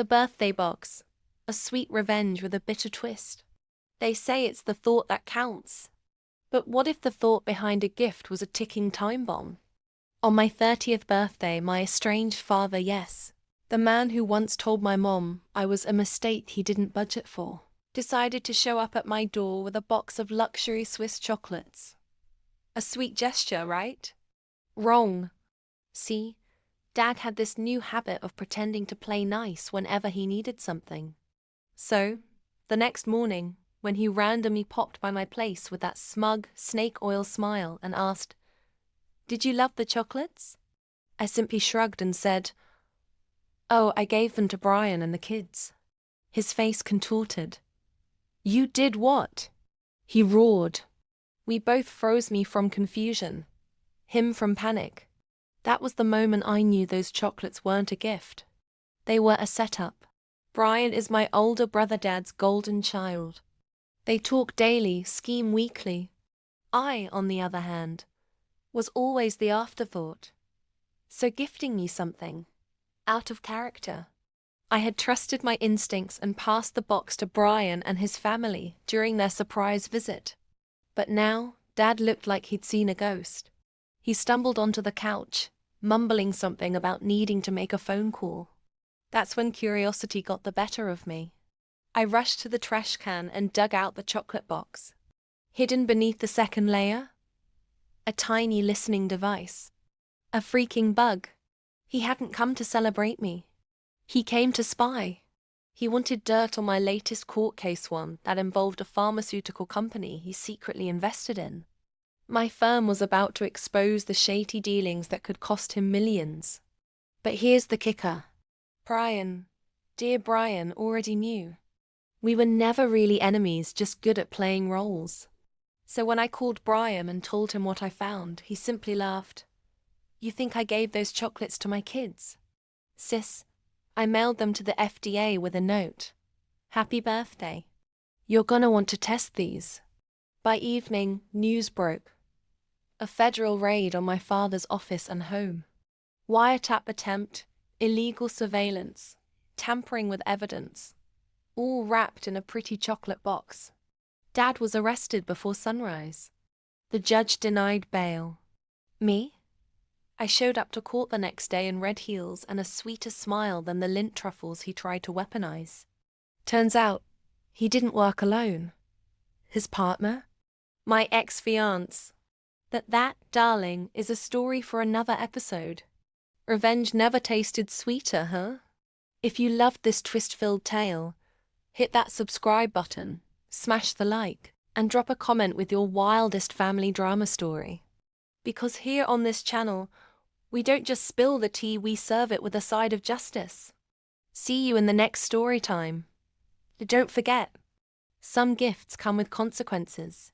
The birthday box. A sweet revenge with a bitter twist. They say it's the thought that counts. But what if the thought behind a gift was a ticking time bomb? On my 30th birthday, my estranged father, yes, the man who once told my mom I was a mistake he didn't budget for, decided to show up at my door with a box of luxury Swiss chocolates. A sweet gesture, right? Wrong. See, Dad had this new habit of pretending to play nice whenever he needed something. So, the next morning, when he randomly popped by my place with that smug, snake oil smile and asked, "Did you love the chocolates?" I simply shrugged and said, "Oh, I gave them to Brian and the kids." His face contorted. "You did what?" He roared. We both froze, me from confusion, him from panic. That was the moment I knew those chocolates weren't a gift. They were a setup. Brian is my older brother Dad's golden child. They talk daily, scheme weekly. I, on the other hand, was always the afterthought. So gifting me something, out of character. I had trusted my instincts and passed the box to Brian and his family during their surprise visit. But now, Dad looked like he'd seen a ghost. He stumbled onto the couch, mumbling something about needing to make a phone call. That's when curiosity got the better of me. I rushed to the trash can and dug out the chocolate box. Hidden beneath the second layer? A tiny listening device. A freaking bug. He hadn't come to celebrate me. He came to spy. He wanted dirt on my latest court case, one that involved a pharmaceutical company he secretly invested in. My firm was about to expose the shady dealings that could cost him millions. But here's the kicker. Dear Brian, already knew. We were never really enemies, just good at playing roles. So when I called Brian and told him what I found, he simply laughed. "You think I gave those chocolates to my kids?" "Sis, I mailed them to the FDA with a note. Happy birthday. You're gonna want to test these." By evening, news broke. A federal raid on my father's office and home. Wiretap attempt, illegal surveillance, tampering with evidence, all wrapped in a pretty chocolate box. Dad was arrested before sunrise. The judge denied bail. Me? I showed up to court the next day in red heels and a sweeter smile than the lint truffles he tried to weaponize. Turns out, he didn't work alone. His partner? My ex-fiancé. That, darling, is a story for another episode. Revenge never tasted sweeter, huh? If you loved this twist-filled tale, hit that subscribe button, smash the like, and drop a comment with your wildest family drama story. Because here on this channel, we don't just spill the tea, we serve it with a side of justice. See you in the next story time. Don't forget, some gifts come with consequences.